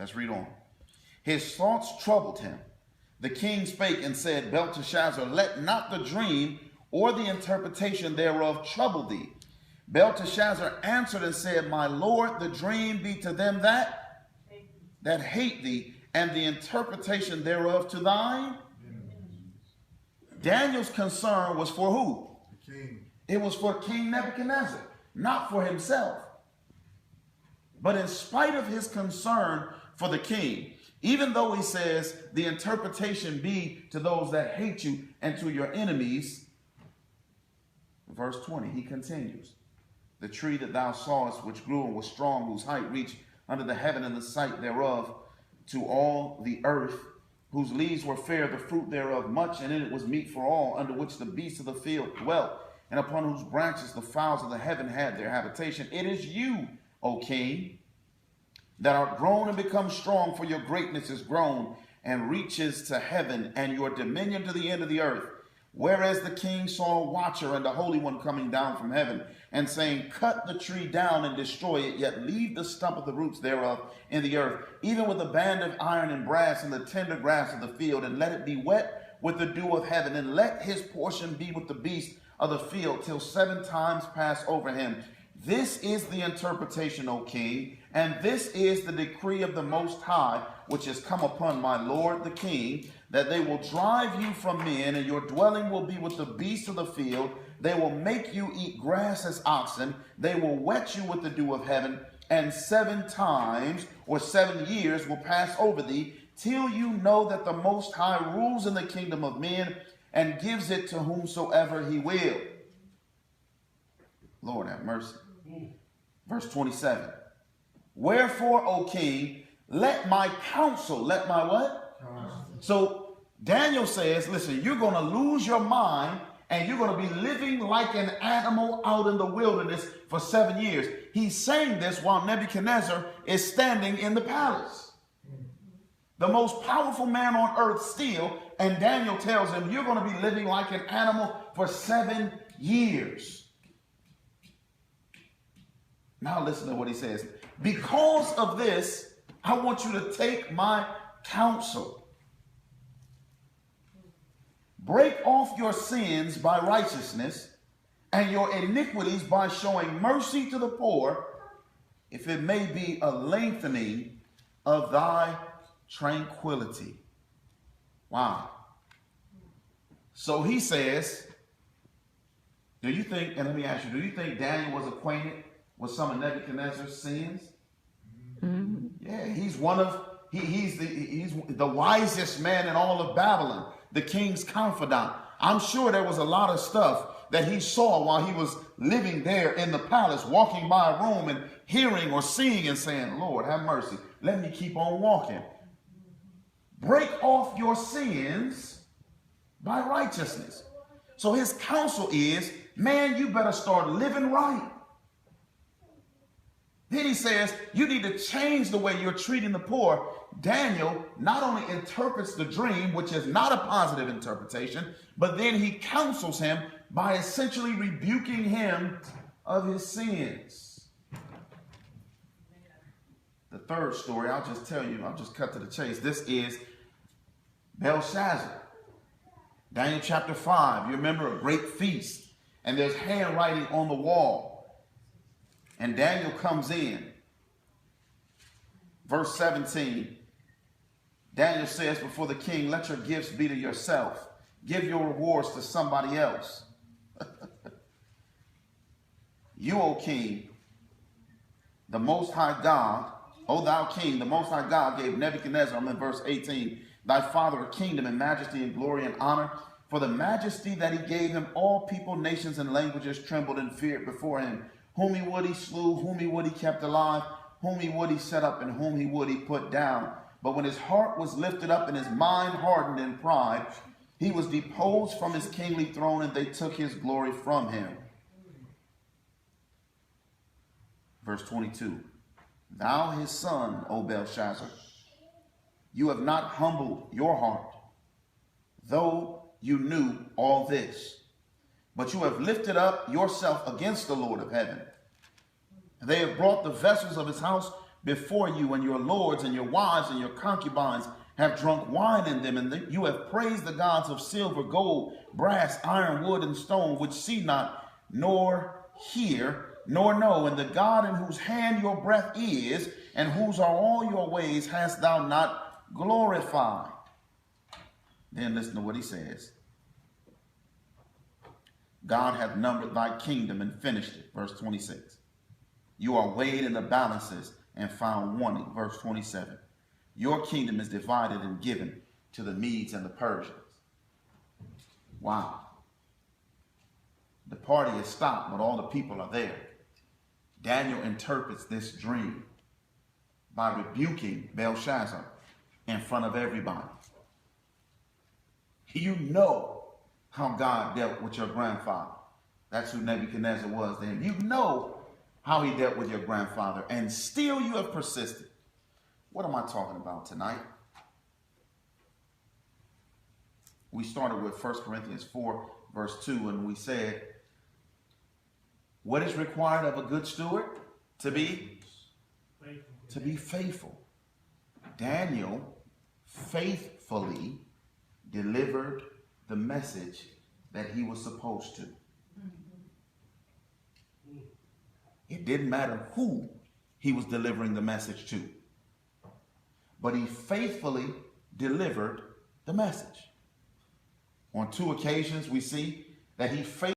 Let's read on. His thoughts troubled him. The king spake and said, Belteshazzar, let not the dream or the interpretation thereof trouble thee. Belteshazzar answered and said, my lord, the dream be to them that hate thee, and the interpretation thereof to thine. Daniel's concern was for who? The king. It was for King Nebuchadnezzar, not for himself. But in spite of his concern for the king, even though he says the interpretation be to those that hate you and to your enemies, verse 20, he continues. The tree that thou sawest, which grew and was strong, whose height reached under the heaven and the sight thereof to all the earth, whose leaves were fair, the fruit thereof much, and in it was meat for all, under which the beasts of the field dwelt, and upon whose branches the fowls of the heaven had their habitation. It is you, O king, that are grown and become strong, for your greatness is grown and reaches to heaven, and your dominion to the end of the earth. Whereas the king saw a watcher and the Holy One coming down from heaven, and saying, cut the tree down and destroy it, yet leave the stump of the roots thereof in the earth, even with a band of iron and brass and the tender grass of the field, and let it be wet with the dew of heaven, and let his portion be with the beasts of the field, till 7 times pass over him. This is the interpretation, O king, and this is the decree of the Most High, which has come upon my lord the king, that they will drive you from men, and your dwelling will be with the beasts of the field. They will make you eat grass as oxen. They will wet you with the dew of heaven, and 7 times or 7 years will pass over thee, till you know that the Most High rules in the kingdom of men and gives it to whomsoever he will. Lord have mercy. Verse 27. Wherefore, O king, let my counsel, let my what? So Daniel says, listen, you're going to lose your mind and you're going to be living like an animal out in the wilderness for 7 years. He's saying this while Nebuchadnezzar is standing in the palace. The most powerful man on earth still, and Daniel tells him, you're going to be living like an animal for 7 years. Now listen to what he says. Because of this, I want you to take my counsel. Break off your sins by righteousness, and your iniquities by showing mercy to the poor, if it may be a lengthening of thy tranquility. Wow. So he says, do you think, and let me ask you, do you think Daniel was acquainted with some of Nebuchadnezzar's sins? Mm-hmm. Yeah, he's he's the wisest man in all of Babylon, the king's confidant. I'm sure there was a lot of stuff that he saw while he was living there in the palace, walking by a room and hearing or seeing and saying, Lord, have mercy. Let me keep on walking. Break off your sins by righteousness. So his counsel is, man, you better start living right. Then he says, you need to change the way you're treating the poor. Daniel not only interprets the dream, which is not a positive interpretation, but then he counsels him by essentially rebuking him of his sins. The third story, I'll just tell you, I'll just cut to the chase. This is Belshazzar. Daniel chapter 5, you remember a great feast, and there's handwriting on the wall. And Daniel comes in. Verse 17, Daniel says before the king, let your gifts be to yourself. Give your rewards to somebody else. You, O king, the Most High God, O thou king, the Most High God gave Nebuchadnezzar, I'm in verse 18, thy father a kingdom and majesty and glory and honor. For the majesty that he gave him, all people, nations, and languages trembled and feared before him. Whom he would he slew, whom he would he kept alive, whom he would he set up, and whom he would he put down. But when his heart was lifted up and his mind hardened in pride, he was deposed from his kingly throne, and they took his glory from him. Verse 22, thou his son, O Belshazzar, you have not humbled your heart, though you knew all this. But you have lifted up yourself against the Lord of heaven. They have brought the vessels of his house before you, and your lords and your wives and your concubines have drunk wine in them, and you have praised the gods of silver, gold, brass, iron, wood, and stone, which see not, nor hear, nor know, and the God in whose hand your breath is, and whose are all your ways, hast thou not glorified. Then listen to what he says. God hath numbered thy kingdom and finished it. Verse 26. You are weighed in the balances and found wanting. Verse 27. Your kingdom is divided and given to the Medes and the Persians. Wow. The party is stopped, but all the people are there. Daniel interprets this dream by rebuking Belshazzar in front of everybody. You know how God dealt with your grandfather. That's who Nebuchadnezzar was to him. You know how he dealt with your grandfather, and still you have persisted. What am I talking about tonight? We started with 1 Corinthians 4, verse 2, and we said, what is required of a good steward? To be faithful. Daniel faithfully delivered the message that he was supposed to. It didn't matter who he was delivering the message to, but he faithfully delivered the message. On 2 occasions, we see that he faithfully